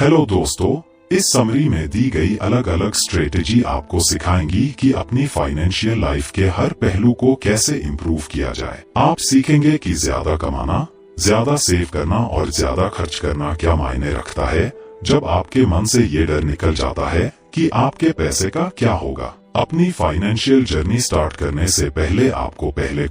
Hello दोस्तों, इस summary में दी गई अलग अलग स्ट्रेटेजी आपको सिखाएंगी कि अपनी फाइनेंशियल लाइफ के हर पहलू को कैसे इम्प्रूव किया जाए। आप सीखेंगे कि ज्यादा कमाना, ज्यादा सेव करना और ज्यादा खर्च करना क्या मायने रखता है जब आपके मन से ये डर निकल जाता है कि आपके पैसे का क्या होगा। अपनी फाइनेंशियल जर्नी स्टार्ट करने से पहले आपको पहले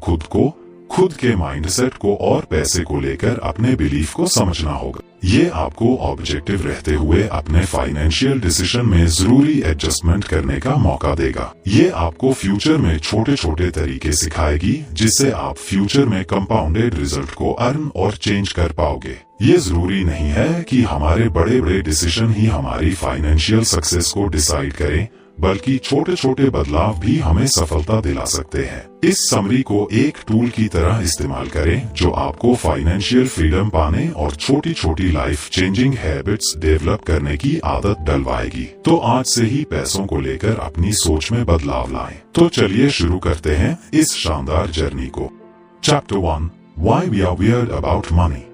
खुद के माइंडसेट को और पैसे को लेकर अपने बिलीफ को समझना होगा। ये आपको ऑब्जेक्टिव रहते हुए अपने फाइनेंशियल डिसीजन में जरूरी एडजस्टमेंट करने का मौका देगा। ये आपको फ्यूचर में छोटे छोटे तरीके सिखाएगी जिससे आप फ्यूचर में कंपाउंडेड रिजल्ट को अर्न और चेंज कर पाओगे। ये जरूरी नहीं है कि हमारे बड़े बड़े डिसीजन ही हमारी फाइनेंशियल सक्सेस को डिसाइड करें, बल्कि छोटे छोटे बदलाव भी हमें सफलता दिला सकते हैं। इस समरी को एक टूल की तरह इस्तेमाल करें जो आपको फाइनेंशियल फ्रीडम पाने और छोटी छोटी लाइफ चेंजिंग हैबिट्स डेवलप करने की आदत डलवाएगी। तो आज से ही पैसों को लेकर अपनी सोच में बदलाव लाएं। तो चलिए शुरू करते हैं इस शानदार जर्नी को। Chapter 1, why we are weird about money.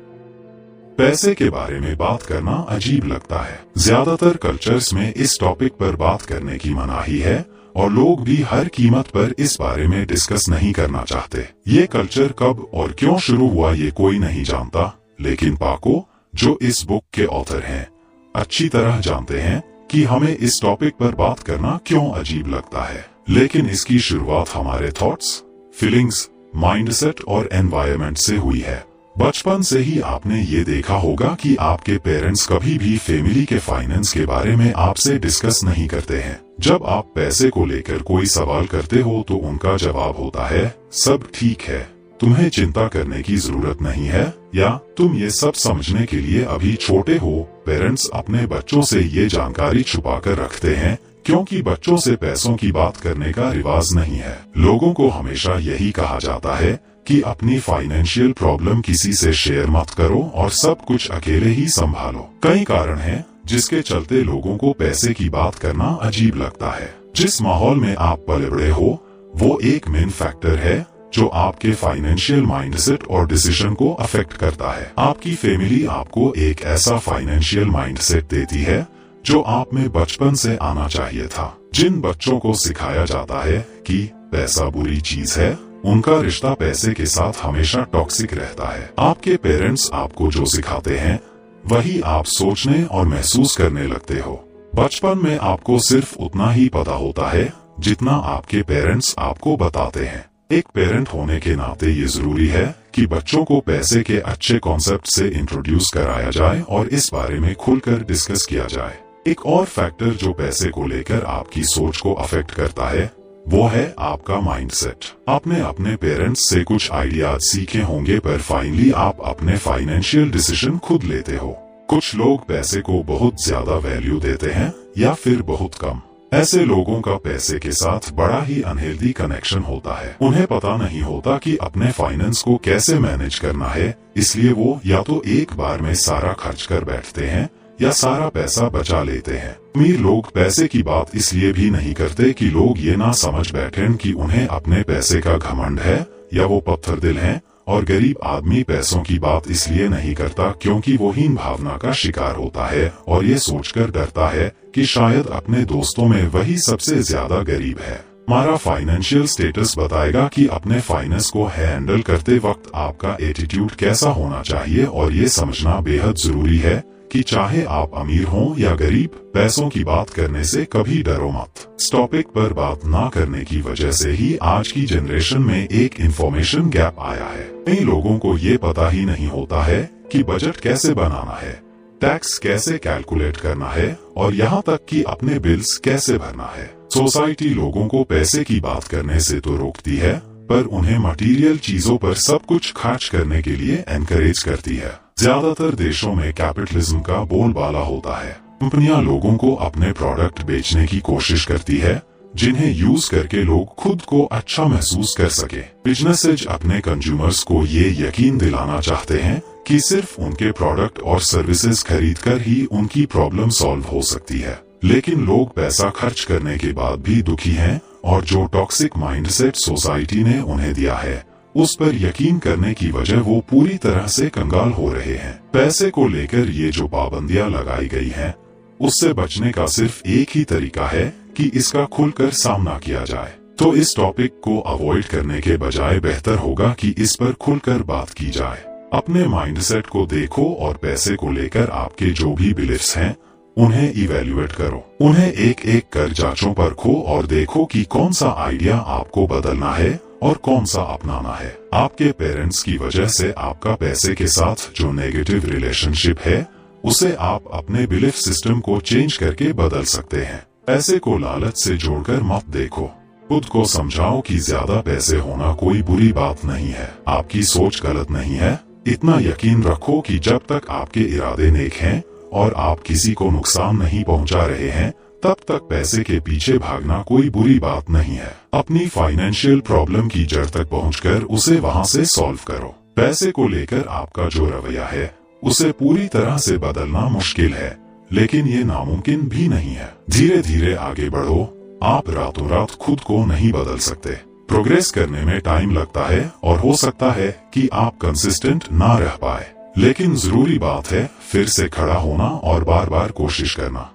पैसे के बारे में बात करना अजीब लगता है। ज्यादातर कल्चर्स में इस टॉपिक पर बात करने की मनाही है और लोग भी हर कीमत पर इस बारे में डिस्कस नहीं करना चाहते। ये कल्चर कब और क्यों शुरू हुआ ये कोई नहीं जानता, लेकिन पाको, जो इस बुक के ऑथर हैं, अच्छी तरह जानते हैं कि हमें इस टॉपिक पर बात करना क्यों अजीब लगता है। लेकिन इसकी शुरुआत हमारे थॉट्स, फीलिंग्स, माइंडसेट और एनवायरनमेंट से हुई है। बचपन से ही आपने ये देखा होगा कि आपके पेरेंट्स कभी भी फैमिली के फाइनेंस के बारे में आपसे डिस्कस नहीं करते हैं। जब आप पैसे को लेकर कोई सवाल करते हो तो उनका जवाब होता है, सब ठीक है, तुम्हें चिंता करने की जरूरत नहीं है, या तुम ये सब समझने के लिए अभी छोटे हो। पेरेंट्स अपने बच्चों से ये जानकारी छुपा कर रखते हैं क्योंकि बच्चों से पैसों की बात करने का रिवाज नहीं है। लोगों को हमेशा यही कहा जाता है कि अपनी फाइनेंशियल प्रॉब्लम किसी से शेयर मत करो और सब कुछ अकेले ही संभालो। कई कारण हैं जिसके चलते लोगों को पैसे की बात करना अजीब लगता है। जिस माहौल में आप पले बड़े हो वो एक मेन फैक्टर है जो आपके फाइनेंशियल माइंडसेट और डिसीजन को अफेक्ट करता है। आपकी फैमिली आपको एक ऐसा फाइनेंशियल माइंडसेट देती है जो आप में बचपन से आना चाहिए था। जिन बच्चों को सिखाया जाता है कि पैसा बुरी चीज है, उनका रिश्ता पैसे के साथ हमेशा टॉक्सिक रहता है। आपके पेरेंट्स आपको जो सिखाते हैं वही आप सोचने और महसूस करने लगते हो। बचपन में आपको सिर्फ उतना ही पता होता है जितना आपके पेरेंट्स आपको बताते हैं। एक पेरेंट होने के नाते ये जरूरी है कि बच्चों को पैसे के अच्छे कॉन्सेप्ट से इंट्रोड्यूस कराया जाए और इस बारे में खुलकर डिस्कस किया जाए। एक और फैक्टर जो पैसे को लेकर आपकी सोच को अफेक्ट करता है वो है आपका माइंडसेट। आपने अपने पेरेंट्स से कुछ आइडियाज सीखे होंगे पर फाइनली आप अपने फाइनेंशियल डिसीजन खुद लेते हो। कुछ लोग पैसे को बहुत ज्यादा वैल्यू देते हैं या फिर बहुत कम। ऐसे लोगों का पैसे के साथ बड़ा ही अनहेल्दी कनेक्शन होता है। उन्हें पता नहीं होता कि अपने फाइनेंस को कैसे मैनेज करना है, इसलिए वो या तो एक बार में सारा खर्च कर बैठते हैं या सारा पैसा बचा लेते हैं। अमीर लोग पैसे की बात इसलिए भी नहीं करते कि लोग ये ना समझ बैठें कि उन्हें अपने पैसे का घमंड है या वो पत्थर दिल हैं, और गरीब आदमी पैसों की बात इसलिए नहीं करता क्योंकि वो हीन भावना का शिकार होता है और ये सोचकर डरता है कि शायद अपने दोस्तों में वही सबसे ज्यादा गरीब है। हमारा फाइनेंशियल स्टेटस बताएगा कि अपने फाइनेंस को हैंडल करते वक्त आपका एटीट्यूड कैसा होना चाहिए, और ये समझना बेहद जरूरी है कि चाहे आप अमीर हों या गरीब, पैसों की बात करने से कभी डरो मत। इस टॉपिक पर बात ना करने की वजह से ही आज की जनरेशन में एक इंफॉर्मेशन गैप आया है। कई लोगों को ये पता ही नहीं होता है कि बजट कैसे बनाना है, टैक्स कैसे कैलकुलेट करना है और यहाँ तक कि अपने बिल्स कैसे भरना है। सोसाइटी लोगों को पैसे की बात करने से तो रोकती है, पर उन्हें मटेरियल चीजों पर सब कुछ खर्च करने के लिए एनकरेज करती है। ज्यादातर देशों में कैपिटलिज्म का बोलबाला होता है। कंपनियां लोगों को अपने प्रोडक्ट बेचने की कोशिश करती है जिन्हें यूज करके लोग खुद को अच्छा महसूस कर सके। बिजनेसेज अपने कंज्यूमर्स को ये यकीन दिलाना चाहते हैं कि सिर्फ उनके प्रोडक्ट और सर्विसेज खरीदकर ही उनकी प्रॉब्लम सॉल्व हो सकती है। लेकिन लोग पैसा खर्च करने के बाद भी दुखी हैं और जो टॉक्सिक माइंडसेट सोसाइटी ने उन्हें दिया है उस पर यकीन करने की वजह वो पूरी तरह से कंगाल हो रहे हैं। पैसे को लेकर ये जो पाबंदियां लगाई गई हैं, उससे बचने का सिर्फ एक ही तरीका है कि इसका खुलकर सामना किया जाए। तो इस टॉपिक को अवॉइड करने के बजाय बेहतर होगा कि इस पर खुलकर बात की जाए। अपने माइंडसेट को देखो और पैसे को लेकर आपके जो भी बिलीफ्स हैं उन्हें इवेल्युएट करो। उन्हें एक एक कर जांचो परखो और देखो कि कौन सा आइडिया आपको बदलना है और कौन सा अपनाना है। आपके पेरेंट्स की वजह से आपका पैसे के साथ जो नेगेटिव रिलेशनशिप है उसे आप अपने बिलीफ सिस्टम को चेंज करके बदल सकते हैं। पैसे को लालच से जोड़कर मत देखो। खुद को समझाओ कि ज्यादा पैसे होना कोई बुरी बात नहीं है, आपकी सोच गलत नहीं है। इतना यकीन रखो कि जब तक आपके इरादे नेक हैं और आप किसी को नुकसान नहीं पहुंचा रहे हैं, तब तक पैसे के पीछे भागना कोई बुरी बात नहीं है। अपनी फाइनेंशियल प्रॉब्लम की जड़ तक पहुंचकर उसे वहां से सॉल्व करो। पैसे को लेकर आपका जो रवैया है उसे पूरी तरह से बदलना मुश्किल है, लेकिन ये नामुमकिन भी नहीं है। धीरे धीरे आगे बढ़ो। आप रातों रात खुद को नहीं बदल सकते। प्रोग्रेस करने में टाइम लगता है और हो सकता है कि आप कंसिस्टेंट ना रह पाए, लेकिन जरूरी बात है फिर से खड़ा होना और बार बार कोशिश करना।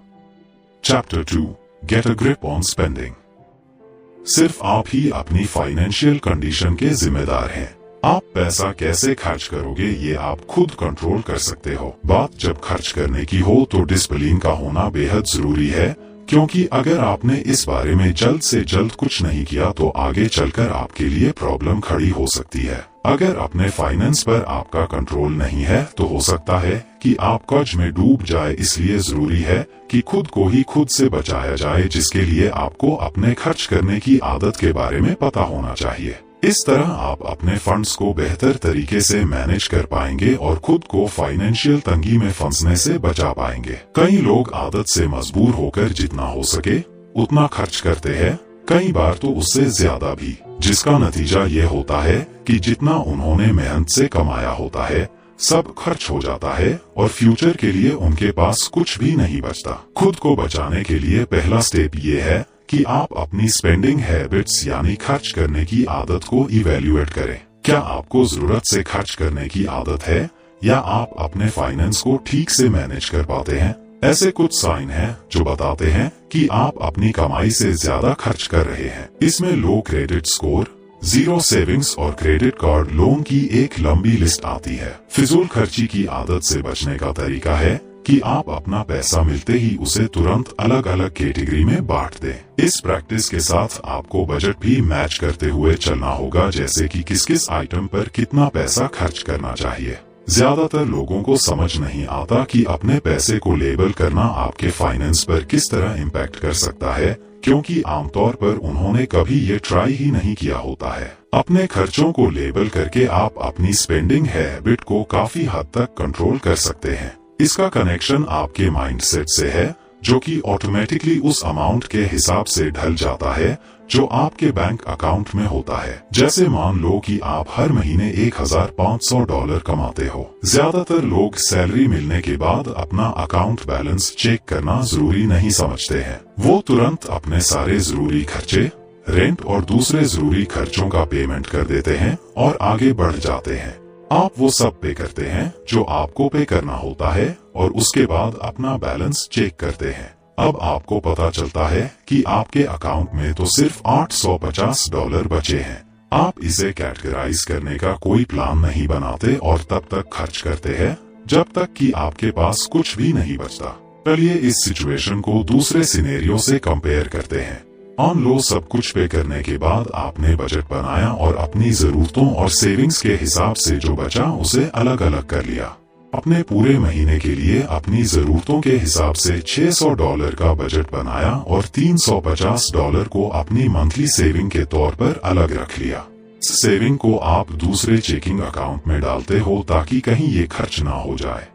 Chapter 2, get a grip on spending. सिर्फ आप ही अपनी फाइनेंशियल कंडीशन के जिम्मेदार हैं। आप पैसा कैसे खर्च करोगे ये आप खुद कंट्रोल कर सकते हो। बात जब खर्च करने की हो तो डिसिप्लिन का होना बेहद जरूरी है, क्योंकि अगर आपने इस बारे में जल्द से जल्द कुछ नहीं किया तो आगे चलकर आपके लिए प्रॉब्लम खड़ी हो सकती है। अगर अपने फाइनेंस पर आपका कंट्रोल नहीं है तो हो सकता है कि आप कर्ज में डूब जाए। इसलिए जरूरी है कि खुद को ही खुद से बचाया जाए, जिसके लिए आपको अपने खर्च करने की आदत के बारे में पता होना चाहिए। इस तरह आप अपने फंड्स को बेहतर तरीके से मैनेज कर पाएंगे और खुद को फाइनेंशियल तंगी में फंसने से बचा पाएंगे। कई लोग आदत से मजबूर होकर जितना हो सके उतना खर्च करते हैं, कई बार तो उससे ज्यादा भी, जिसका नतीजा ये होता है कि जितना उन्होंने मेहनत से कमाया होता है सब खर्च हो जाता है और फ्यूचर के लिए उनके पास कुछ भी नहीं बचता। खुद को बचाने के लिए पहला स्टेप ये है कि आप अपनी स्पेंडिंग हैबिट्स यानी खर्च करने की आदत को इवेल्युएट करें। क्या आपको जरूरत से खर्च करने की आदत है या आप अपने फाइनेंस को ठीक से मैनेज कर पाते हैं? ऐसे कुछ साइन हैं जो बताते हैं कि आप अपनी कमाई से ज्यादा खर्च कर रहे हैं। इसमें लो क्रेडिट स्कोर, जीरो सेविंग्स और क्रेडिट कार्ड लोन की एक लंबी लिस्ट आती है। फिजूल खर्ची की आदत से बचने का तरीका है कि आप अपना पैसा मिलते ही उसे तुरंत अलग अलग कैटेगरी में बांट दें। इस प्रैक्टिस के साथ आपको बजट भी मैच करते हुए चलना होगा, जैसे कि किस किस आइटम पर कितना पैसा खर्च करना चाहिए। ज्यादातर लोगों को समझ नहीं आता कि अपने पैसे को लेबल करना आपके फाइनेंस पर किस तरह इम्पैक्ट कर सकता है, क्योंकि आमतौर पर उन्होंने कभी ये ट्राई ही नहीं किया होता है। अपने खर्चों को लेबल करके आप अपनी स्पेंडिंग हैबिट को काफी हद तक कंट्रोल कर सकते हैं। इसका कनेक्शन आपके माइंडसेट से है, जो कि ऑटोमेटिकली उस अमाउंट के हिसाब से ढल जाता है जो आपके बैंक अकाउंट में होता है। जैसे मान लो कि आप हर महीने $1500 कमाते हो। ज्यादातर लोग सैलरी मिलने के बाद अपना अकाउंट बैलेंस चेक करना जरूरी नहीं समझते हैं। वो तुरंत अपने सारे जरूरी खर्चे, रेंट और दूसरे जरूरी खर्चों का पेमेंट कर देते हैं और आगे बढ़ जाते हैं। आप वो सब पे करते हैं जो आपको पे करना होता है और उसके बाद अपना बैलेंस चेक करते हैं। अब आपको पता चलता है कि आपके अकाउंट में तो सिर्फ $850 बचे हैं। आप इसे कैटेगराइज करने का कोई प्लान नहीं बनाते और तब तक खर्च करते हैं जब तक कि आपके पास कुछ भी नहीं बचता। चलिए इस सिचुएशन को दूसरे सिनेरियो से कंपेयर करते हैं। मान लो सब कुछ पे करने के बाद आपने बजट बनाया और अपनी जरूरतों और सेविंग्स के हिसाब से जो बचा उसे अलग अलग कर लिया। अपने पूरे महीने के लिए अपनी जरूरतों के हिसाब से $600 का बजट बनाया और $350 को अपनी मंथली सेविंग के तौर पर अलग रख लिया। सेविंग को आप दूसरे चेकिंग अकाउंट में डालते हो ताकि कहीं ये खर्च ना हो जाए।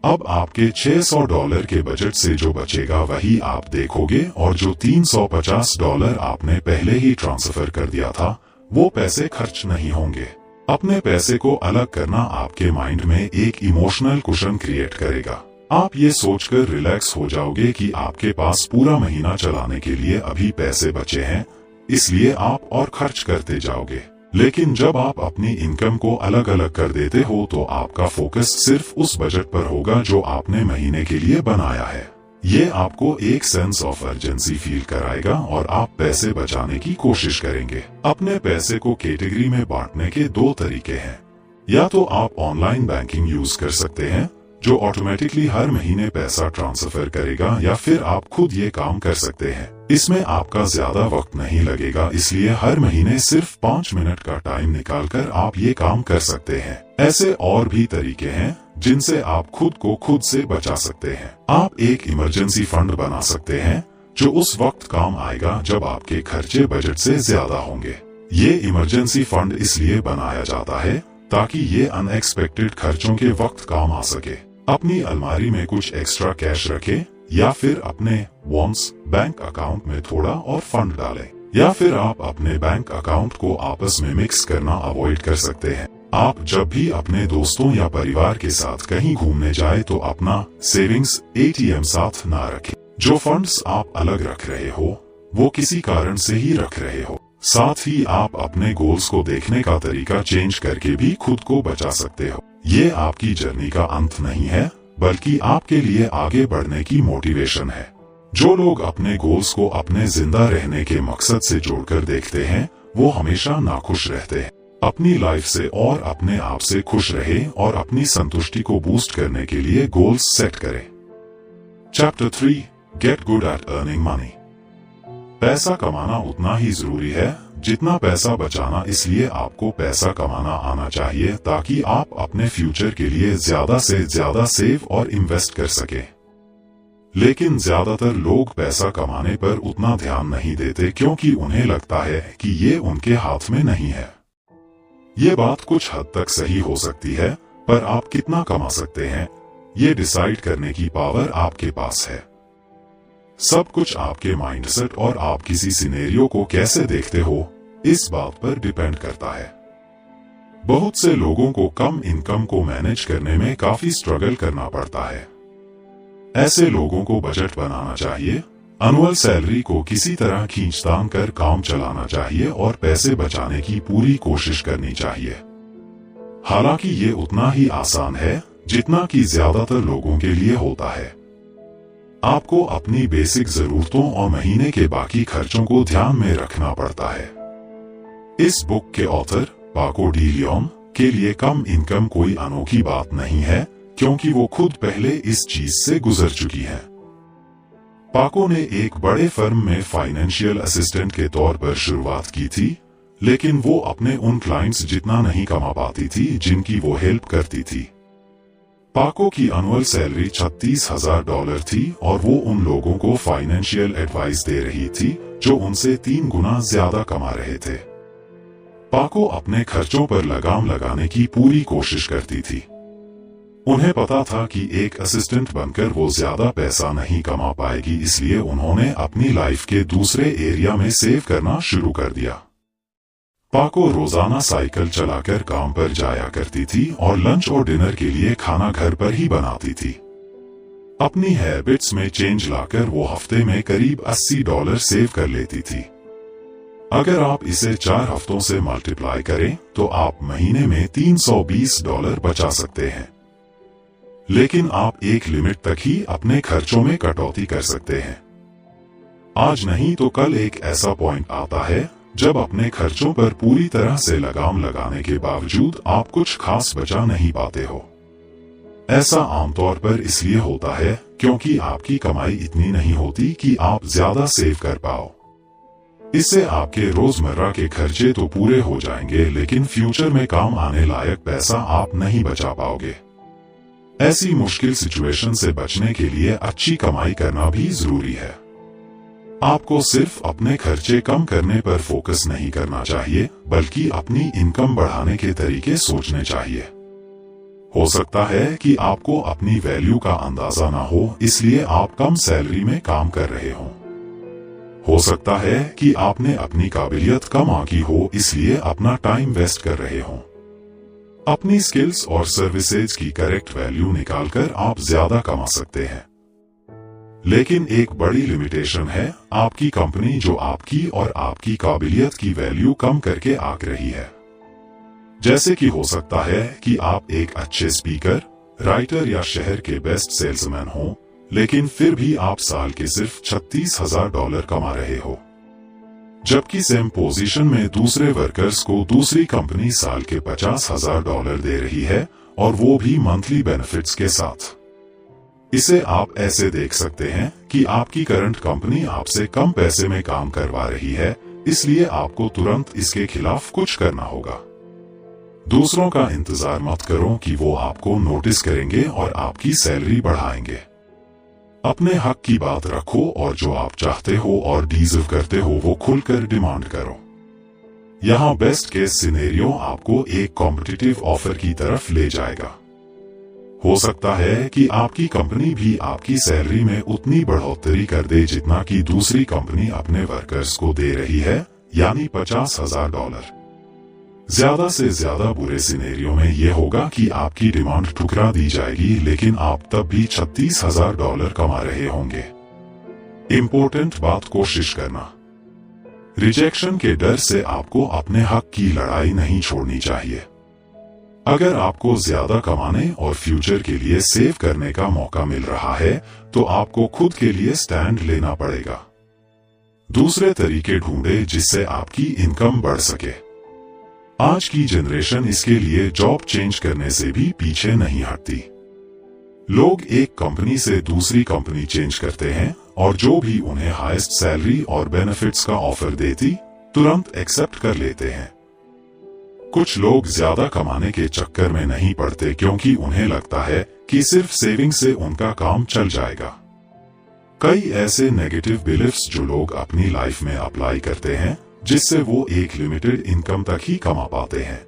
अब आपके $600 के बजट से जो बचेगा वही आप देखोगे और जो $350 आपने पहले ही ट्रांसफर कर दिया था वो पैसे खर्च नहीं होंगे। अपने पैसे को अलग करना आपके माइंड में एक इमोशनल कुशन क्रिएट करेगा। आप ये सोचकर रिलैक्स हो जाओगे कि आपके पास पूरा महीना चलाने के लिए अभी पैसे बचे हैं, इसलिए आप और खर्च करते जाओगे। लेकिन जब आप अपनी इनकम को अलग अलग कर देते हो तो आपका फोकस सिर्फ उस बजट पर होगा जो आपने महीने के लिए बनाया है। ये आपको एक सेंस ऑफ अर्जेंसी फील कराएगा और आप पैसे बचाने की कोशिश करेंगे। अपने पैसे को कैटेगरी में बांटने के दो तरीके हैं। या तो आप ऑनलाइन बैंकिंग यूज कर सकते हैं जो ऑटोमेटिकली हर महीने पैसा ट्रांसफर करेगा, या फिर आप खुद ये काम कर सकते हैं। इसमें आपका ज्यादा वक्त नहीं लगेगा, इसलिए हर महीने सिर्फ 5 मिनट का टाइम निकालकर आप ये काम कर सकते हैं। ऐसे और भी तरीके हैं जिनसे आप खुद को खुद से बचा सकते हैं। आप एक इमरजेंसी फंड बना सकते हैं जो उस वक्त काम आएगा जब आपके खर्चे बजट से ज्यादा होंगे। ये इमरजेंसी फंड इसलिए बनाया जाता है ताकि ये अनएक्सपेक्टेड खर्चों के वक्त काम आ सके। अपनी अलमारी में कुछ एक्स्ट्रा कैश रखें, या फिर अपने वॉन्ट्स बैंक अकाउंट में थोड़ा और फंड डालें, या फिर आप अपने बैंक अकाउंट को आपस में मिक्स करना अवॉइड कर सकते हैं। आप जब भी अपने दोस्तों या परिवार के साथ कहीं घूमने जाए तो अपना सेविंग्स ATM साथ ना रखें। जो फंड्स आप अलग रख रहे हो वो किसी कारण से ही रख रहे हो। साथ ही आप अपने गोल्स को देखने का तरीका चेंज करके भी खुद को बचा सकते हो। ये आपकी जर्नी का अंत नहीं है, बल्कि आपके लिए आगे बढ़ने की मोटिवेशन है। जो लोग अपने गोल्स को अपने जिंदा रहने के मकसद से जोड़कर देखते हैं वो हमेशा नाखुश रहते हैं। अपनी लाइफ से और अपने आप से खुश रहे और अपनी संतुष्टि को बूस्ट करने के लिए गोल्स सेट करें। Chapter 3 get good at earning money. पैसा कमाना उतना ही जरूरी है जितना पैसा बचाना, इसलिए आपको पैसा कमाना आना चाहिए ताकि आप अपने फ्यूचर के लिए ज्यादा से ज्यादा सेव और इन्वेस्ट कर सके। लेकिन ज्यादातर लोग पैसा कमाने पर उतना ध्यान नहीं देते क्योंकि उन्हें लगता है कि ये उनके हाथ में नहीं है। ये बात कुछ हद तक सही हो सकती है, पर आप कितना कमा सकते हैं ये डिसाइड करने की पावर आपके पास है। सब कुछ आपके माइंडसेट और आप किसी सिनेरियो को कैसे देखते हो इस बात पर डिपेंड करता है। बहुत से लोगों को कम इनकम को मैनेज करने में काफी स्ट्रगल करना पड़ता है। ऐसे लोगों को बजट बनाना चाहिए, एनुअल सैलरी को किसी तरह खींचतान कर काम चलाना चाहिए और पैसे बचाने की पूरी कोशिश करनी चाहिए। हालांकि ये उतना ही आसान है जितना कि ज्यादातर लोगों के लिए होता है। आपको अपनी बेसिक जरूरतों और महीने के बाकी खर्चों को ध्यान में रखना पड़ता है। इस बुक के ऑथर पाको डी लियोन के लिए कम इनकम कोई अनोखी बात नहीं है क्योंकि वो खुद पहले इस चीज से गुजर चुकी हैं। पाको ने एक बड़े फर्म में फाइनेंशियल असिस्टेंट के तौर पर शुरुआत की थी, लेकिन वो अपने उन क्लाइंट्स जितना नहीं कमा पाती थी जिनकी वो हेल्प करती थी। पाको की एनुअल सैलरी $36,000 थी और वो उन लोगों को फाइनेंशियल एडवाइस दे रही थी जो उनसे 3 गुना ज्यादा कमा रहे थे। पाको अपने खर्चों पर लगाम लगाने की पूरी कोशिश करती थी। उन्हें पता था कि एक असिस्टेंट बनकर वो ज्यादा पैसा नहीं कमा पाएगी, इसलिए उन्होंने अपनी लाइफ के दूसरे एरिया में सेव करना शुरू कर दिया। पाको रोजाना साइकिल चलाकर काम पर जाया करती थी और लंच और डिनर के लिए खाना घर पर ही बनाती थी। अपनी हैबिट्स में चेंज लाकर वो हफ्ते में करीब $80 सेव कर लेती थी। अगर आप इसे 4 हफ्तों से मल्टीप्लाई करें तो आप महीने में $320 बचा सकते हैं। लेकिन आप एक लिमिट तक ही अपने खर्चों में कटौती कर सकते हैं। आज नहीं तो कल एक ऐसा पॉइंट आता है जब अपने खर्चों पर पूरी तरह से लगाम लगाने के बावजूद आप कुछ खास बचा नहीं पाते हो। ऐसा आमतौर पर इसलिए होता है क्योंकि आपकी कमाई इतनी नहीं होती कि आप ज्यादा सेव कर पाओ। इससे आपके रोजमर्रा के खर्चे तो पूरे हो जाएंगे, लेकिन फ्यूचर में काम आने लायक पैसा आप नहीं बचा पाओगे। ऐसी मुश्किल सिचुएशन से बचने के लिए अच्छी कमाई करना भी जरूरी है। आपको सिर्फ अपने खर्चे कम करने पर फोकस नहीं करना चाहिए, बल्कि अपनी इनकम बढ़ाने के तरीके सोचने चाहिए। हो सकता है कि आपको अपनी वैल्यू का अंदाजा ना हो, इसलिए आप कम सैलरी में काम कर रहे हो। हो सकता है कि आपने अपनी काबिलियत कम आंकी हो, इसलिए अपना टाइम वेस्ट कर रहे हो। अपनी स्किल्स और सर्विसेज की करेक्ट वैल्यू निकालकर आप ज्यादा कमा सकते हैं। लेकिन एक बड़ी लिमिटेशन है आपकी कंपनी जो आपकी और आपकी काबिलियत की वैल्यू कम करके आंक रही है। जैसे कि हो सकता है कि आप एक अच्छे स्पीकर, राइटर या शहर के बेस्ट सेल्समैन हो, लेकिन फिर भी आप साल के सिर्फ $36,000 कमा रहे हो, जबकि सेम पोजीशन में दूसरे वर्कर्स को दूसरी कंपनी साल के $50,000 दे रही है, और वो भी मंथली बेनिफिट्स के साथ। इसे आप ऐसे देख सकते हैं कि आपकी करंट कंपनी आपसे कम पैसे में काम करवा रही है, इसलिए आपको तुरंत इसके खिलाफ कुछ करना होगा। दूसरों का इंतजार मत करो कि वो आपको नोटिस करेंगे और आपकी सैलरी बढ़ाएंगे। अपने हक की बात रखो और जो आप चाहते हो और डिजर्व करते हो वो खुलकर डिमांड करो। यहाँ बेस्ट केस सिनेरियो आपको एक कॉम्पिटिटिव ऑफर की तरफ ले जाएगा। हो सकता है कि आपकी कंपनी भी आपकी सैलरी में उतनी बढ़ोतरी कर दे जितना कि दूसरी कंपनी अपने वर्कर्स को दे रही है, यानी $50,000। ज्यादा से ज्यादा बुरे सिनेरियो में यह होगा कि आपकी डिमांड ठुकरा दी जाएगी, लेकिन आप तब भी $36,000 कमा रहे होंगे। इम्पोर्टेंट बात कोशिश करना, रिजेक्शन के डर से आपको अपने हक की लड़ाई नहीं छोड़नी चाहिए। अगर आपको ज्यादा कमाने और फ्यूचर के लिए सेव करने का मौका मिल रहा है, तो आपको खुद के लिए स्टैंड लेना पड़ेगा। दूसरे तरीके ढूंढे जिससे आपकी इनकम बढ़ सके। आज की जनरेशन इसके लिए जॉब चेंज करने से भी पीछे नहीं हटती। लोग एक कंपनी से दूसरी कंपनी चेंज करते हैं, और जो भी उन्हें हाईएस्ट सैलरी और बेनिफिट्स का ऑफर देती, तुरंत एक्सेप्ट कर लेते हैं। कुछ लोग ज्यादा कमाने के चक्कर में नहीं पड़ते क्योंकि उन्हें लगता है कि सिर्फ सेविंग से उनका काम चल जाएगा। कई ऐसे नेगेटिव बिलीफ्स जो लोग अपनी लाइफ में अप्लाई करते हैं, जिससे वो एक लिमिटेड इनकम तक ही कमा पाते हैं।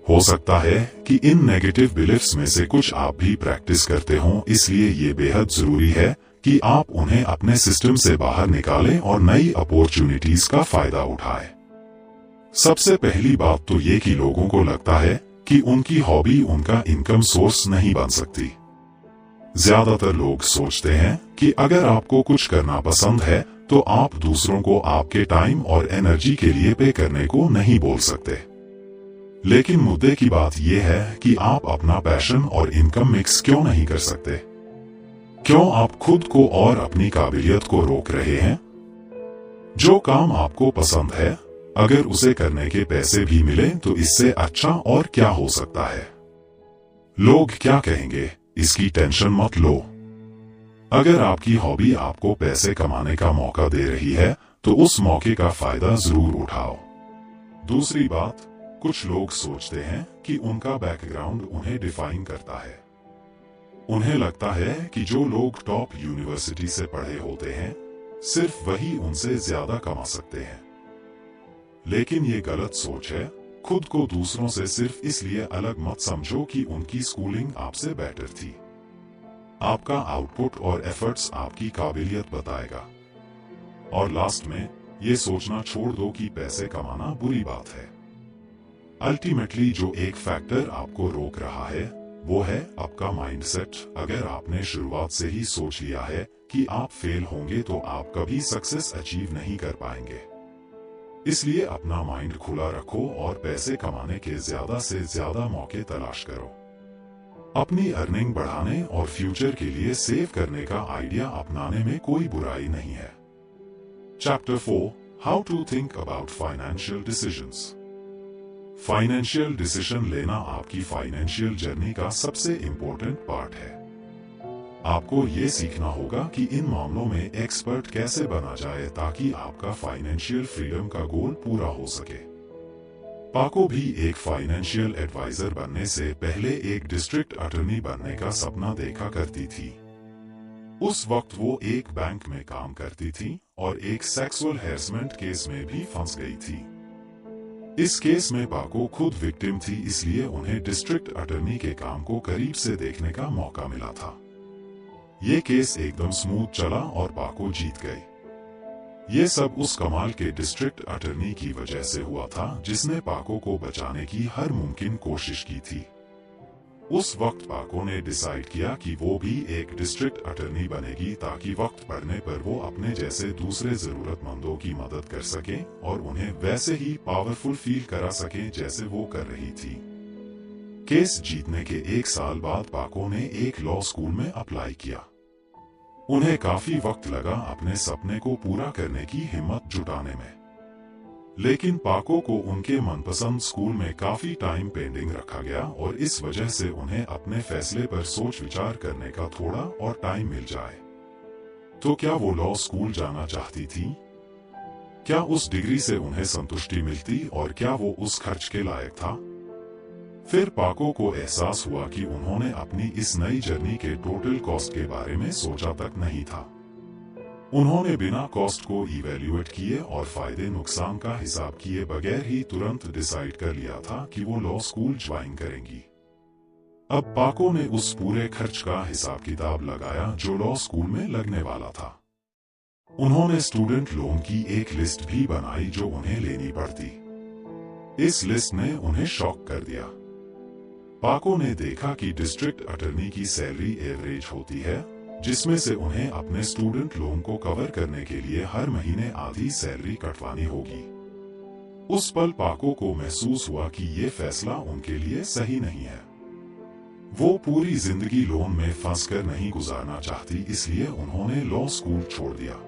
हो सकता है कि इन नेगेटिव बिलीफ्स में से कुछ आप भी प्रैक्टिस करते हो, इसलिए ये बेहद जरूरी है कि आप उन्हें अपने सिस्टम से बाहर निकालें और नई अपॉर्चुनिटीज का फायदा उठाएं। सबसे पहली बात तो ये कि लोगों को लगता है कि उनकी हॉबी उनका इनकम सोर्स नहीं बन सकती। ज्यादातर लोग सोचते हैं कि अगर आपको कुछ करना पसंद है तो आप दूसरों को आपके टाइम और एनर्जी के लिए पे करने को नहीं बोल सकते। लेकिन मुद्दे की बात यह है कि आप अपना पैशन और इनकम मिक्स क्यों नहीं कर सकते? क्यों आप खुद को और अपनी काबिलियत को रोक रहे हैं? जो काम आपको पसंद है, अगर उसे करने के पैसे भी मिले तो इससे अच्छा और क्या हो सकता है? लोग क्या कहेंगे, इसकी टेंशन मत लो। अगर आपकी हॉबी आपको पैसे कमाने का मौका दे रही है, तो उस मौके का फायदा जरूर उठाओ। दूसरी बात, कुछ लोग सोचते हैं कि उनका बैकग्राउंड उन्हें डिफाइन करता है। उन्हें लगता है कि जो लोग टॉप यूनिवर्सिटी से पढ़े होते हैं, सिर्फ वही उनसे ज्यादा कमा सकते हैं। लेकिन ये गलत सोच है। खुद को दूसरों से सिर्फ इसलिए अलग मत समझो कि उनकी स्कूलिंग आपसे बेटर थी। आपका आउटपुट और एफर्ट्स आपकी काबिलियत बताएगा। और लास्ट में ये सोचना छोड़ दो कि पैसे कमाना बुरी बात है। अल्टीमेटली जो एक फैक्टर आपको रोक रहा है, वो है आपका माइंडसेट। अगर आपने शुरुआत से ही सोच लिया है कि आप फेल होंगे, तो आप कभी सक्सेस अचीव नहीं कर पाएंगे। इसलिए अपना माइंड खुला रखो और पैसे कमाने के ज्यादा से ज्यादा मौके तलाश करो। अपनी अर्निंग बढ़ाने और फ्यूचर के लिए सेव करने का आइडिया अपनाने में कोई बुराई नहीं है। Chapter 4, how to think about financial decisions. Financial decision लेना आपकी फाइनेंशियल जर्नी का सबसे इंपॉर्टेंट पार्ट है। आपको ये सीखना होगा कि इन मामलों में एक्सपर्ट कैसे बना जाए ताकि आपका फाइनेंशियल फ्रीडम का गोल पूरा हो सके। पाको भी एक फाइनेंशियल एडवाइजर बनने से पहले एक डिस्ट्रिक्ट अटॉर्नी बनने का सपना देखा करती थी। उस वक्त वो एक बैंक में काम करती थी और एक सेक्सुअल हैरेसमेंट केस में भी फंस गई थी। इस केस में पाको खुद विक्टिम थी, इसलिए उन्हें डिस्ट्रिक्ट अटॉर्नी के काम को करीब से देखने का मौका मिला था। ये केस एकदम स्मूथ चला और पाको जीत गई। ये सब उस कमाल के डिस्ट्रिक्ट अटॉर्नी की वजह से हुआ था जिसने पाको को बचाने की हर मुमकिन कोशिश की थी। उस वक्त पाको ने डिसाइड किया कि वो भी एक डिस्ट्रिक्ट अटर्नी बनेगी ताकि वक्त पड़ने पर वो अपने जैसे दूसरे जरूरतमंदों की मदद कर सके और उन्हें वैसे ही पावरफुल फील करा सके जैसे वो कर रही थी। केस जीतने के 1 साल बाद पाको ने एक लॉ स्कूल में अप्लाई किया। उन्हें काफी वक्त लगा अपने सपने को पूरा करने की हिम्मत जुटाने में, लेकिन पाको को उनके मनपसंद स्कूल में काफी टाइम पेंडिंग रखा गया और इस वजह से उन्हें अपने फैसले पर सोच विचार करने का थोड़ा और टाइम मिल जाए। तो क्या वो लॉ स्कूल जाना चाहती थी? क्या उस डिग्री से उन्हें संतुष्टि मिलती और क्या वो उस खर्च के लायक था? फिर पाको को एहसास हुआ कि उन्होंने अपनी इस नई जर्नी के टोटल कॉस्ट के बारे में सोचा तक नहीं था। उन्होंने बिना कॉस्ट को इवैल्यूएट किए और फायदे नुकसान का हिसाब किए बगैर ही तुरंत डिसाइड कर लिया था कि वो लॉ स्कूल ज्वाइन करेंगी। अब पाको ने उस पूरे खर्च का हिसाब किताब लगाया जो लॉ स्कूल में लगने वाला था। उन्होंने स्टूडेंट लोन की एक लिस्ट भी बनाई जो उन्हें लेनी पड़ती। इस लिस्ट ने उन्हें शॉक कर दिया। पाको ने देखा कि डिस्ट्रिक्ट अटर्नी की सैलरी एवरेज होती है, जिसमें से उन्हें अपने स्टूडेंट लोन को कवर करने के लिए हर महीने आधी सैलरी कटवानी होगी। उस पल पाको को महसूस हुआ कि ये फैसला उनके लिए सही नहीं है। वो पूरी जिंदगी लोन में फंसकर नहीं गुजारना चाहती, इसलिए उन्होंने लॉ स्कूल छोड़ दिया।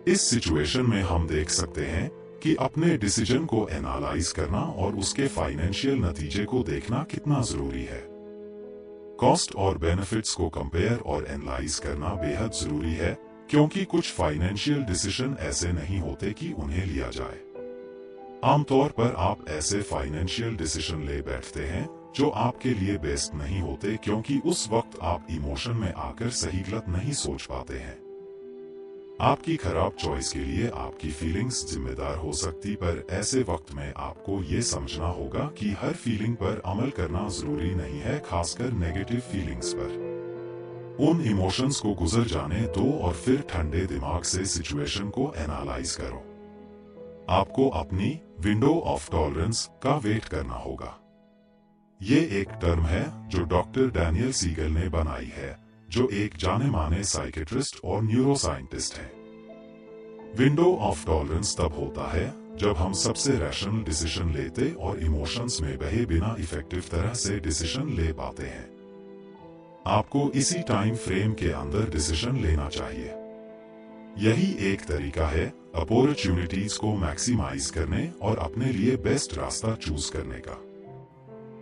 इस सिचुएशन में हम देख सकते हैं कि अपने डिसीजन को एनालाइज करना और उसके फाइनेंशियल नतीजे को देखना कितना जरूरी है। कॉस्ट और बेनिफिट्स को कंपेयर और एनालाइज करना बेहद जरूरी है, क्योंकि कुछ फाइनेंशियल डिसीजन ऐसे नहीं होते कि उन्हें लिया जाए। आमतौर पर आप ऐसे फाइनेंशियल डिसीजन ले बैठते हैं जो आपके लिए बेस्ट नहीं होते, क्योंकि उस वक्त आप इमोशन में आकर सही गलत नहीं सोच पाते हैं। आपकी खराब चॉइस के लिए आपकी फीलिंग्स जिम्मेदार हो सकती, पर ऐसे वक्त में आपको ये समझना होगा कि हर फीलिंग पर अमल करना जरूरी नहीं है, खासकर नेगेटिव फीलिंग्स पर। उन इमोशंस को गुजर जाने दो और फिर ठंडे दिमाग से सिचुएशन को एनालाइज करो। आपको अपनी विंडो ऑफ टॉलरेंस का वेट करना होगा। ये एक टर्म है जो डॉक्टर डैनियल सीगल ने बनाई है, जो एक जाने माने साइकेट्रिस्ट और न्यूरोसाइंटिस्ट हैं। विंडो ऑफ टॉलरेंस तब होता है जब हम सबसे रैशनल डिसीजन लेते और इमोशंस में बहे बिना इफेक्टिव तरह से डिसीजन ले पाते हैं। आपको इसी टाइम फ्रेम के अंदर डिसीजन लेना चाहिए। यही एक तरीका है अपॉर्चुनिटीज को मैक्सिमाइज करने और अपने लिए बेस्ट रास्ता चूज करने का।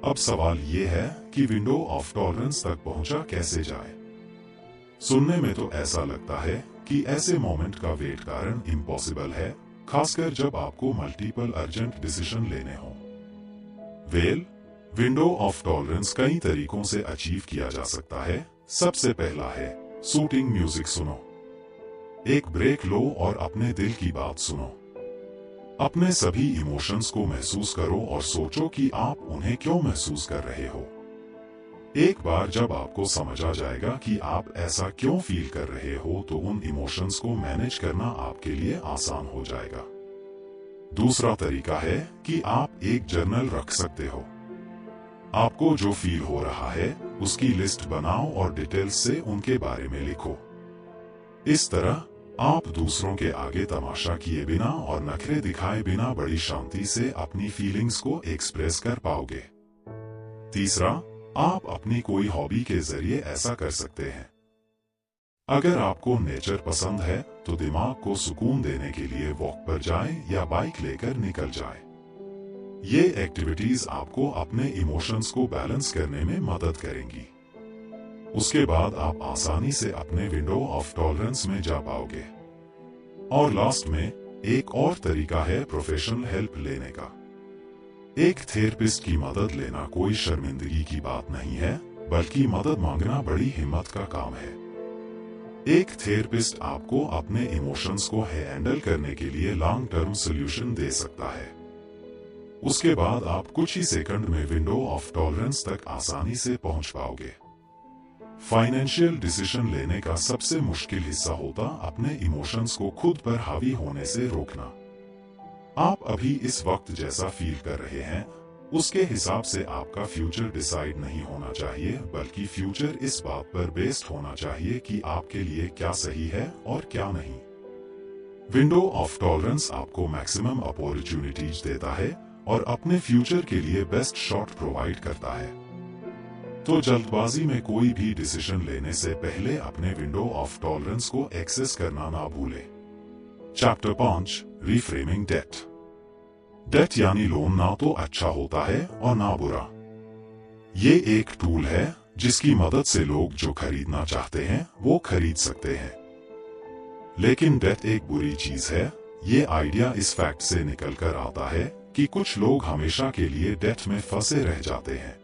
अब सवाल ये है कि विंडो ऑफ टॉलरेंस तक पहुंचा कैसे जाए। सुनने में तो ऐसा लगता है कि ऐसे मोमेंट का वेट कारण इम्पॉसिबल है, खासकर जब आपको मल्टीपल अर्जेंट डिसीजन लेने हो। विंडो ऑफ टॉलरेंस कई तरीकों से अचीव किया जा सकता है। सबसे पहला है सूटिंग म्यूजिक सुनो। एक ब्रेक लो और अपने दिल की बात सुनो। अपने सभी इमोशंस को महसूस करो और सोचो कि आप उन्हें क्यों महसूस कर रहे हो। एक बार जब आपको समझ आ जाएगा कि आप ऐसा क्यों फील कर रहे हो, तो उन इमोशंस को मैनेज करना आपके लिए आसान हो जाएगा। दूसरा तरीका है कि आप एक जर्नल रख सकते हो। आपको जो फील हो रहा है उसकी लिस्ट बनाओ और डिटेल्स से उनके बारे में लिखो। इस तरह आप दूसरों के आगे तमाशा किए बिना और नखरे दिखाए बिना बड़ी शांति से अपनी फीलिंग्स को एक्सप्रेस कर पाओगे। तीसरा, आप अपनी कोई हॉबी के जरिए ऐसा कर सकते हैं। अगर आपको नेचर पसंद है तो दिमाग को सुकून देने के लिए वॉक पर जाएं या बाइक लेकर निकल जाएं। ये एक्टिविटीज आपको अपने इमोशंस को बैलेंस करने में मदद करेंगी। उसके बाद आप आसानी से अपने विंडो ऑफ टॉलरेंस में जा पाओगे। और लास्ट में एक और तरीका है प्रोफेशनल हेल्प लेने का। एक थेरेपिस्ट की मदद लेना कोई शर्मिंदगी की बात नहीं है, बल्कि मदद मांगना बड़ी हिम्मत का काम है। एक थेरेपिस्ट आपको अपने इमोशंस को हैंडल करने के लिए लॉन्ग टर्म सॉल्यूशन दे सकता है। उसके बाद आप कुछ ही सेकंड में विंडो ऑफ टॉलरेंस तक आसानी से पहुंच पाओगे। फाइनेंशियल डिसीजन लेने का सबसे मुश्किल हिस्सा होता अपने इमोशंस को खुद पर हावी होने से रोकना। आप अभी इस वक्त जैसा फील कर रहे हैं, उसके हिसाब से आपका फ्यूचर डिसाइड नहीं होना चाहिए, बल्कि फ्यूचर इस बात पर बेस्ड होना चाहिए कि आपके लिए क्या सही है और क्या नहीं। विंडो ऑफ टॉलरेंस आपको मैक्सिमम अपॉर्चुनिटीज देता है और अपने फ्यूचर के लिए बेस्ट शॉट प्रोवाइड करता है। तो जल्दबाजी में कोई भी डिसीजन लेने से पहले अपने विंडो ऑफ टॉलरेंस को एक्सेस करना ना भूलें। Chapter 5, reframing debt. डेट यानी लोन ना तो अच्छा होता है और ना बुरा। ये एक टूल है जिसकी मदद से लोग जो खरीदना चाहते हैं वो खरीद सकते हैं। लेकिन डेट एक बुरी चीज है। ये आइडिया इस फैक्ट से निकल कर आता है कि कुछ लोग हमेशा के लिए डेट में फंसे रह जाते हैं।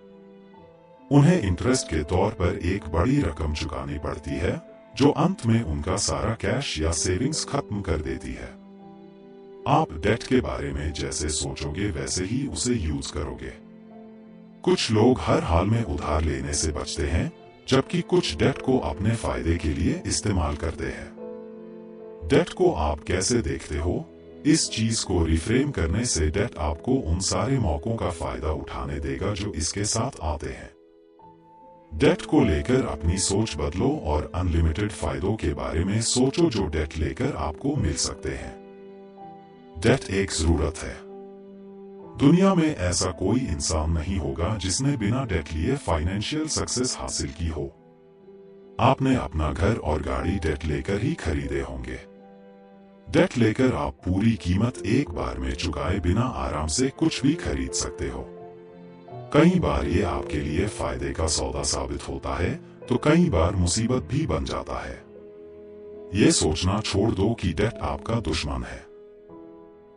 उन्हें इंटरेस्ट के तौर पर एक बड़ी रकम चुकानी पड़ती है जो अंत में उनका सारा कैश या सेविंग्स खत्म कर देती है। आप डेट के बारे में जैसे सोचोगे वैसे ही उसे यूज करोगे। कुछ लोग हर हाल में उधार लेने से बचते हैं, जबकि कुछ डेट को अपने फायदे के लिए इस्तेमाल करते हैं। डेट को आप कैसे देखते हो, इस चीज को रिफ्रेम करने से डेट आपको उन सारे मौकों का फायदा उठाने देगा जो इसके साथ आते हैं। डेट को लेकर अपनी सोच बदलो और अनलिमिटेड फायदों के बारे में सोचो जो डेट लेकर आपको मिल सकते हैं। डेट एक जरूरत है। दुनिया में ऐसा कोई इंसान नहीं होगा जिसने बिना डेट लिए फाइनेंशियल सक्सेस हासिल की हो। आपने अपना घर और गाड़ी डेट लेकर ही खरीदे होंगे। डेट लेकर आप पूरी कीमत एक बार में चुकाए बिना आराम से कुछ भी खरीद सकते हो। कई बार ये आपके लिए फायदे का सौदा साबित होता है, तो कई बार मुसीबत भी बन जाता है। ये सोचना छोड़ दो कि डेट आपका दुश्मन है।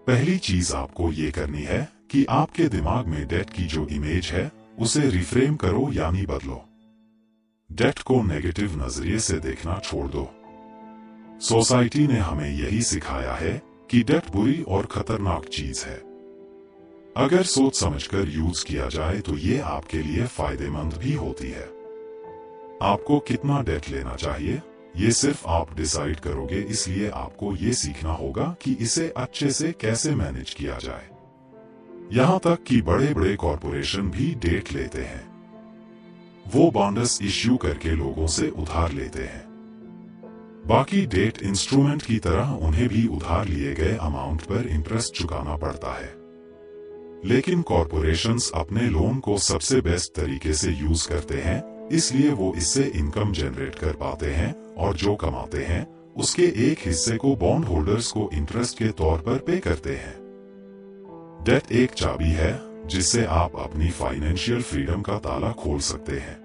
पहली चीज आपको ये करनी है कि आपके दिमाग में डेट की जो इमेज है उसे रिफ्रेम करो यानी बदलो। डेट को नेगेटिव नजरिए से देखना छोड़ दो। सोसाइटी ने हमें यही सिखाया है कि डेट बुरी और खतरनाक चीज है। अगर सोच समझकर यूज किया जाए तो ये आपके लिए फायदेमंद भी होती है। आपको कितना डेट लेना चाहिए ये सिर्फ आप डिसाइड करोगे, इसलिए आपको ये सीखना होगा कि इसे अच्छे से कैसे मैनेज किया जाए। यहाँ तक कि बड़े बड़े कॉरपोरेशन भी डेट लेते हैं। वो बॉन्ड्स इश्यू करके लोगों से उधार लेते हैं। बाकी डेट इंस्ट्रूमेंट की तरह उन्हें भी उधार लिए गए अमाउंट पर इंटरेस्ट चुकाना पड़ता है। लेकिन कॉरपोरेशंस अपने लोन को सबसे बेस्ट तरीके से यूज करते हैं, इसलिए वो इससे इनकम जनरेट कर पाते हैं और जो कमाते हैं उसके एक हिस्से को बॉन्ड होल्डर्स को इंटरेस्ट के तौर पर पे करते हैं। डेट एक चाबी है जिससे आप अपनी फाइनेंशियल फ्रीडम का ताला खोल सकते हैं।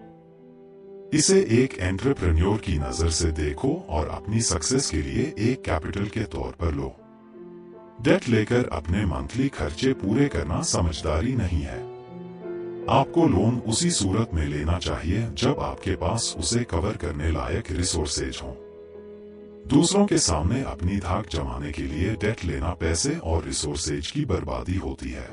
इसे एक एंटरप्रेन्योर की नजर से देखो और अपनी सक्सेस के लिए एक कैपिटल के तौर पर लो। डेट लेकर अपने मंथली खर्चे पूरे करना समझदारी नहीं है। आपको लोन उसी सूरत में लेना चाहिए जब आपके पास उसे कवर करने लायक रिसोर्सेज हों। दूसरों के सामने अपनी धाक जमाने के लिए डेट लेना पैसे और रिसोर्सेज की बर्बादी होती है।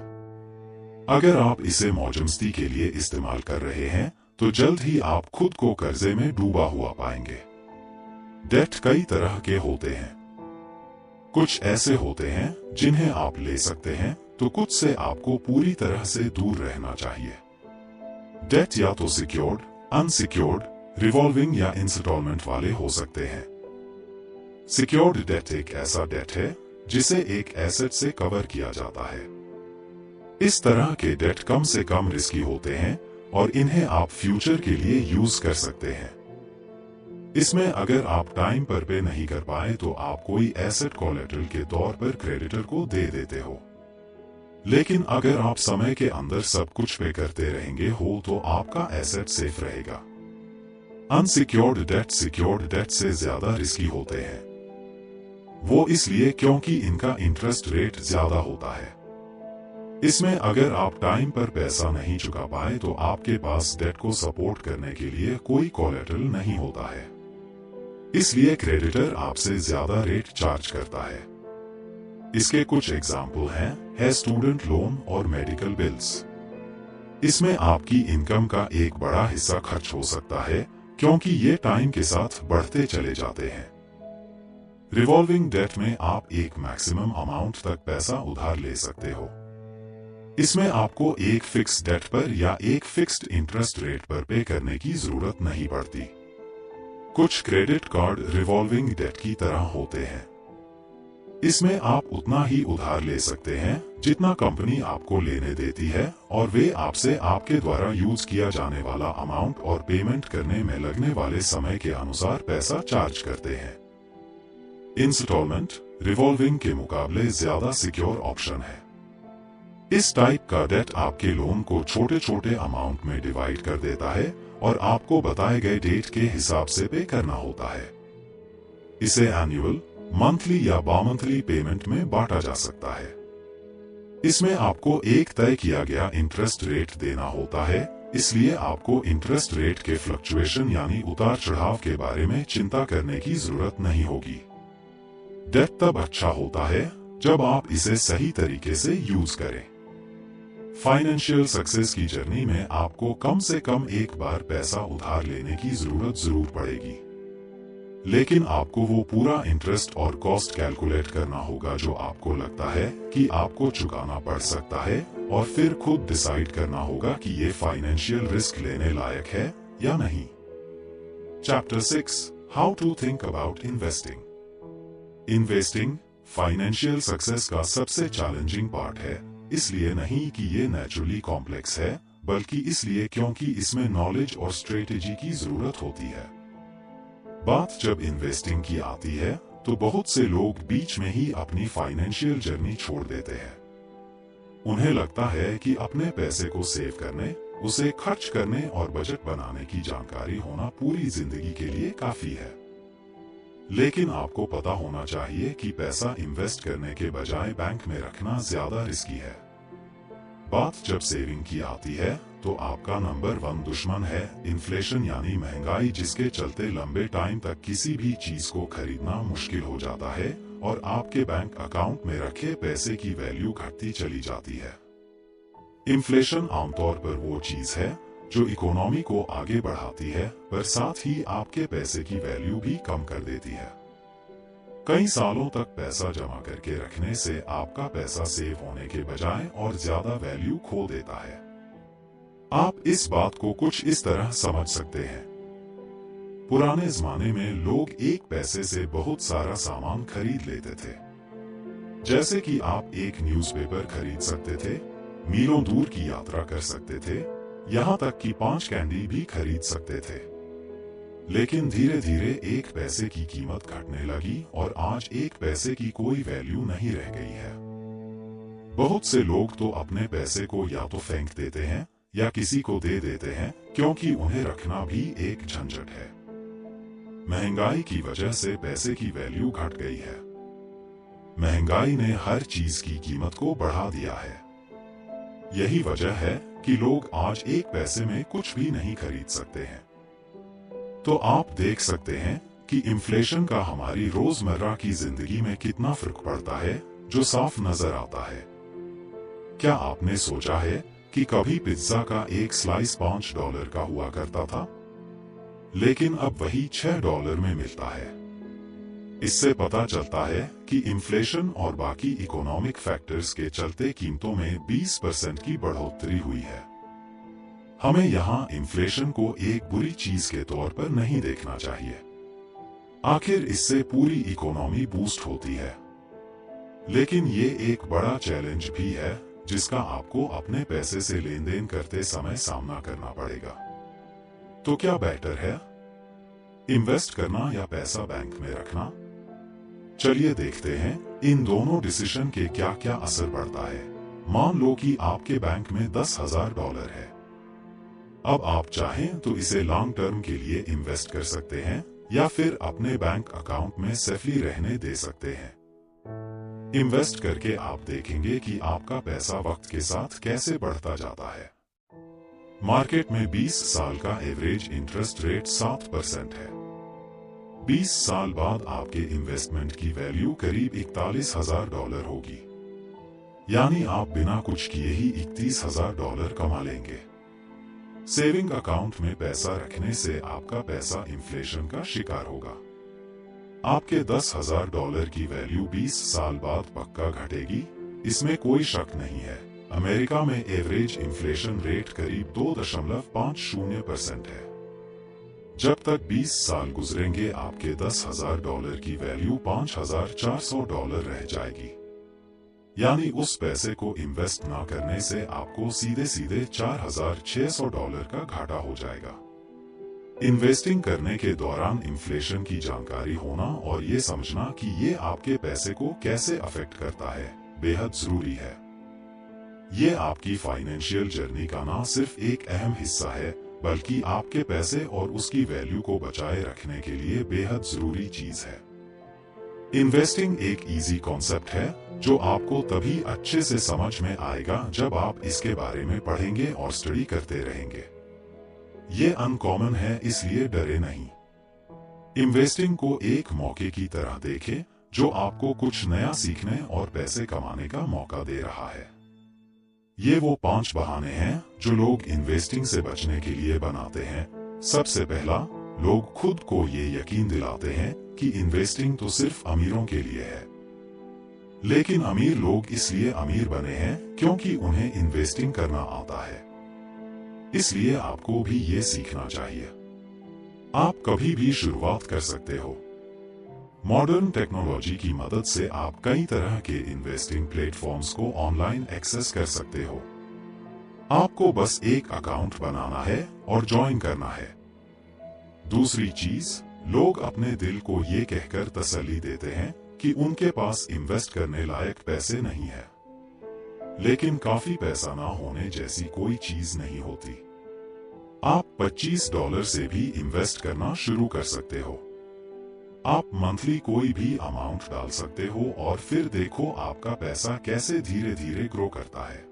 अगर आप इसे मौजमस्ती के लिए इस्तेमाल कर रहे हैं तो जल्द ही आप खुद को कर्जे में डूबा हुआ पाएंगे। डेट कई तरह के होते हैं। कुछ ऐसे होते हैं जिन्हें आप ले सकते हैं, तो कुछ से आपको पूरी तरह से दूर रहना चाहिए। डेट या तो सिक्योर्ड, अनसिक्योर्ड, रिवॉल्विंग या इंस्टॉलमेंट वाले हो सकते हैं। सिक्योर्ड डेट एक ऐसा डेट है जिसे एक एसेट से कवर किया जाता है। इस तरह के डेट कम से कम रिस्की होते हैं और इन्हें आप फ्यूचर के लिए यूज कर सकते हैं। इसमें अगर आप टाइम पर पे नहीं कर पाए तो आप कोई एसेट कोलेटरल के तौर पर क्रेडिटर को दे देते हो। लेकिन अगर आप समय के अंदर सब कुछ पे करते रहेंगे हो तो आपका एसेट सेफ रहेगा। अनसिक्योर्ड डेट सिक्योर्ड डेट से ज्यादा रिस्की होते हैं। वो इसलिए क्योंकि इनका इंटरेस्ट रेट ज्यादा होता है। इसमें अगर आप टाइम पर पैसा नहीं चुका पाए तो आपके पास डेट को सपोर्ट करने के लिए कोई कोलेटरल नहीं होता है। इसलिए क्रेडिटर आपसे ज्यादा रेट चार्ज करता है। इसके कुछ एग्जाम्पल है स्टूडेंट लोन और मेडिकल बिल्स। इसमें आपकी इनकम का एक बड़ा हिस्सा खर्च हो सकता है क्योंकि ये टाइम के साथ बढ़ते चले जाते हैं। रिवॉल्विंग डेट में आप एक मैक्सिमम अमाउंट तक पैसा उधार ले सकते हो। इसमें आपको एक फिक्स डेट पर या एक फिक्स्ड इंटरेस्ट रेट पर पे करने की जरूरत नहीं पड़ती। कुछ क्रेडिट कार्ड रिवॉल्विंग डेट की तरह होते हैं। इसमें आप उतना ही उधार ले सकते हैं जितना कंपनी आपको लेने देती है, और वे आपसे आपके द्वारा यूज किया जाने वाला अमाउंट और पेमेंट करने में लगने वाले समय के अनुसार पैसा चार्ज करते हैं। इंस्टॉलमेंट रिवॉल्विंग के मुकाबले ज्यादा सिक्योर ऑप्शन है। इस टाइप का डेट आपके लोन को छोटे छोटे अमाउंट में डिवाइड कर देता है और आपको बताए गए डेट के हिसाब से पे करना होता है। इसे एनुअल, मंथली या बामंथली पेमेंट में बांटा जा सकता है। इसमें आपको एक तय किया गया इंटरेस्ट रेट देना होता है, इसलिए आपको इंटरेस्ट रेट के फ्लक्चुएशन यानी उतार चढ़ाव के बारे में चिंता करने की जरूरत नहीं होगी। डेट तब अच्छा होता है जब आप इसे सही तरीके से यूज करें। फाइनेंशियल सक्सेस की जर्नी में आपको कम से कम एक बार पैसा उधार लेने की जरूरत जरूर पड़ेगी, लेकिन आपको वो पूरा इंटरेस्ट और कॉस्ट कैलकुलेट करना होगा जो आपको लगता है कि आपको चुकाना पड़ सकता है, और फिर खुद डिसाइड करना होगा कि ये फाइनेंशियल रिस्क लेने लायक है या नहीं। Chapter 6, how to think about investing. Investing financial success का सबसे चैलेंजिंग पार्ट है, इसलिए नहीं कि ये नेचुरली कॉम्प्लेक्स है, बल्कि इसलिए क्योंकि इसमें नॉलेज और स्ट्रेटेजी की जरूरत होती है। बात जब इन्वेस्टिंग की आती है तो बहुत से लोग बीच में ही अपनी फाइनेंशियल जर्नी छोड़ देते हैं। उन्हें लगता है कि अपने पैसे को सेव करने, उसे खर्च करने और बजट बनाने की जानकारी होना पूरी जिंदगी के लिए काफी है। लेकिन आपको पता होना चाहिए कि पैसा इन्वेस्ट करने के बजाय बैंक में रखना ज्यादा रिस्की है। बात जब सेविंग की आती है तो आपका नंबर 1 दुश्मन है इन्फ्लेशन यानी महंगाई, जिसके चलते लंबे टाइम तक किसी भी चीज को खरीदना मुश्किल हो जाता है और आपके बैंक अकाउंट में रखे पैसे की वैल्यू घटती चली जाती है। इन्फ्लेशन आमतौर पर वो चीज है जो इकोनॉमी को आगे बढ़ाती है, पर साथ ही आपके पैसे की वैल्यू भी कम कर देती है। कई सालों तक पैसा जमा करके रखने से आपका पैसा सेव होने के बजाय और ज्यादा वैल्यू खो देता है। आप इस बात को कुछ इस तरह समझ सकते हैं। पुराने जमाने में लोग एक पैसे से बहुत सारा सामान खरीद लेते थे, जैसे कि आप एक न्यूज़पेपर खरीद सकते थे, मीलों दूर की यात्रा कर सकते थे, यहाँ तक कि 5 कैंडी भी खरीद सकते थे। लेकिन धीरे धीरे एक पैसे की कीमत घटने लगी और आज एक पैसे की कोई वैल्यू नहीं रह गई है। बहुत से लोग तो अपने पैसे को या तो फेंक देते हैं या किसी को दे देते हैं, क्योंकि उन्हें रखना भी एक झंझट है। महंगाई की वजह से पैसे की वैल्यू घट गई है। महंगाई ने हर चीज की कीमत को बढ़ा दिया है। यही वजह है कि लोग आज एक पैसे में कुछ भी नहीं खरीद सकते हैं। तो आप देख सकते हैं कि इन्फ्लेशन का हमारी रोजमर्रा की जिंदगी में कितना फर्क पड़ता है, जो साफ नजर आता है। क्या आपने सोचा है कि कभी पिज्जा का एक स्लाइस $5 का हुआ करता था, लेकिन अब वही $6 में मिलता है। इससे पता चलता है कि इन्फ्लेशन और बाकी इकोनॉमिक फैक्टर्स के चलते कीमतों में 20% की बढ़ोतरी हुई है। हमें यहाँ इन्फ्लेशन को एक बुरी चीज के तौर पर नहीं देखना चाहिए। आखिर इससे पूरी इकोनॉमी बूस्ट होती है, लेकिन ये एक बड़ा चैलेंज भी है जिसका आपको अपने पैसे से लेन देन करते समय सामना करना पड़ेगा। तो क्या बेहतर है, इन्वेस्ट करना या पैसा बैंक में रखना? चलिए देखते हैं इन दोनों डिसीजन के क्या क्या असर पड़ता है। मान लो कि आपके बैंक में $10,000 है। अब आप चाहें तो इसे लॉन्ग टर्म के लिए इन्वेस्ट कर सकते हैं या फिर अपने बैंक अकाउंट में सेफली रहने दे सकते हैं। इन्वेस्ट करके आप देखेंगे कि आपका पैसा वक्त के साथ कैसे बढ़ता जाता है। मार्केट में 20 साल का एवरेज इंटरेस्ट रेट 7% है। 20 साल बाद आपके इन्वेस्टमेंट की वैल्यू करीब $41,000 होगी, यानी आप बिना कुछ किए ही $31,000 कमा लेंगे। सेविंग अकाउंट में पैसा रखने से आपका पैसा इन्फ्लेशन का शिकार होगा। आपके $10,000 की वैल्यू 20 साल बाद पक्का घटेगी, इसमें कोई शक नहीं है। अमेरिका में एवरेज इन्फ्लेशन रेट करीब 2.50% है। जब तक 20 साल गुजरेंगे आपके $10,000 की वैल्यू $5,400 रह जाएगी। यानी उस पैसे को इन्वेस्ट ना करने से आपको सीधे सीधे $4,600 का घाटा हो जाएगा। इन्वेस्टिंग करने के दौरान इन्फ्लेशन की जानकारी होना और ये समझना कि ये आपके पैसे को कैसे अफेक्ट करता है बेहद जरूरी है। ये आपकी फाइनेंशियल जर्नी का ना सिर्फ एक अहम हिस्सा है, बल्कि आपके पैसे और उसकी वैल्यू को बचाए रखने के लिए बेहद जरूरी चीज है। इन्वेस्टिंग एक इजी कॉन्सेप्ट है जो आपको तभी अच्छे से समझ में आएगा जब आप इसके बारे में पढ़ेंगे और स्टडी करते रहेंगे। ये अनकॉमन है, इसलिए डरे नहीं। इन्वेस्टिंग को एक मौके की तरह देखें जो आपको कुछ नया सीखने और पैसे कमाने का मौका दे रहा है। ये वो 5 बहाने हैं जो लोग इन्वेस्टिंग से बचने के लिए बनाते हैं। सबसे पहला, लोग खुद को ये यकीन दिलाते हैं कि इन्वेस्टिंग तो सिर्फ अमीरों के लिए है। लेकिन अमीर लोग इसलिए अमीर बने हैं क्योंकि उन्हें इन्वेस्टिंग करना आता है। इसलिए आपको भी ये सीखना चाहिए। आप कभी भी शुरुआत कर सकते हो। मॉडर्न टेक्नोलॉजी की मदद से आप कई तरह के इन्वेस्टिंग प्लेटफॉर्म्स को ऑनलाइन एक्सेस कर सकते हो। आपको बस एक अकाउंट बनाना है और ज्वाइन करना है। दूसरी चीज, लोग अपने दिल को ये कहकर तसल्ली देते हैं कि उनके पास इन्वेस्ट करने लायक पैसे नहीं है। लेकिन काफी पैसा ना होने जैसी कोई चीज नहीं होती। आप $25 से भी इन्वेस्ट करना शुरू कर सकते हो। आप मंथली कोई भी अमाउंट डाल सकते हो और फिर देखो आपका पैसा कैसे धीरे धीरे ग्रो करता है।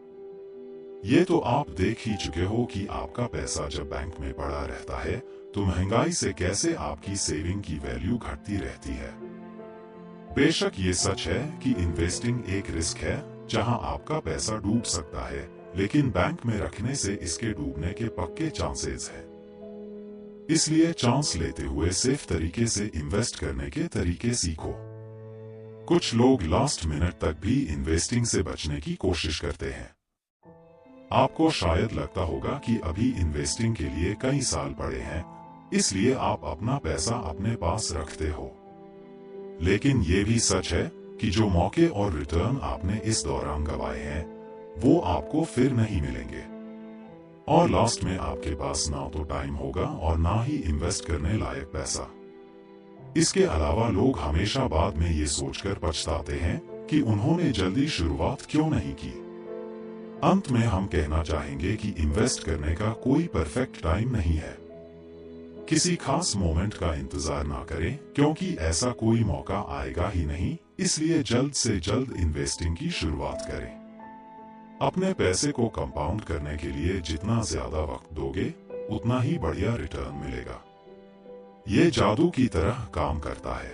ये तो आप देख ही चुके हो कि आपका पैसा जब बैंक में पड़ा रहता है तो महंगाई से कैसे आपकी सेविंग की वैल्यू घटती रहती है। बेशक ये सच है कि इन्वेस्टिंग एक रिस्क है जहां आपका पैसा डूब सकता है, लेकिन बैंक में रखने से इसके डूबने के पक्के चांसेस हैं। इसलिए चांस लेते हुए सेफ तरीके से इन्वेस्ट करने के तरीके सीखो। कुछ लोग लास्ट मिनट तक भी इन्वेस्टिंग से बचने की कोशिश करते हैं। आपको शायद लगता होगा कि अभी इन्वेस्टिंग के लिए कई साल पड़े हैं, इसलिए आप अपना पैसा अपने पास रखते हो। लेकिन ये भी सच है कि जो मौके और रिटर्न आपने इस दौरान गंवाए हैं वो आपको फिर नहीं मिलेंगे, और लास्ट में आपके पास ना तो टाइम होगा और ना ही इन्वेस्ट करने लायक पैसा। इसके अलावा लोग हमेशा बाद में ये सोचकर पछताते हैं कि उन्होंने जल्दी शुरुआत क्यों नहीं की। अंत में हम कहना चाहेंगे कि इन्वेस्ट करने का कोई परफेक्ट टाइम नहीं है। किसी खास मोमेंट का इंतजार ना करें, क्योंकि ऐसा कोई मौका आएगा ही नहीं। इसलिए जल्द से जल्द इन्वेस्टिंग की शुरुआत करें। अपने पैसे को कंपाउंड करने के लिए जितना ज्यादा वक्त दोगे उतना ही बढ़िया रिटर्न मिलेगा। ये जादू की तरह काम करता है।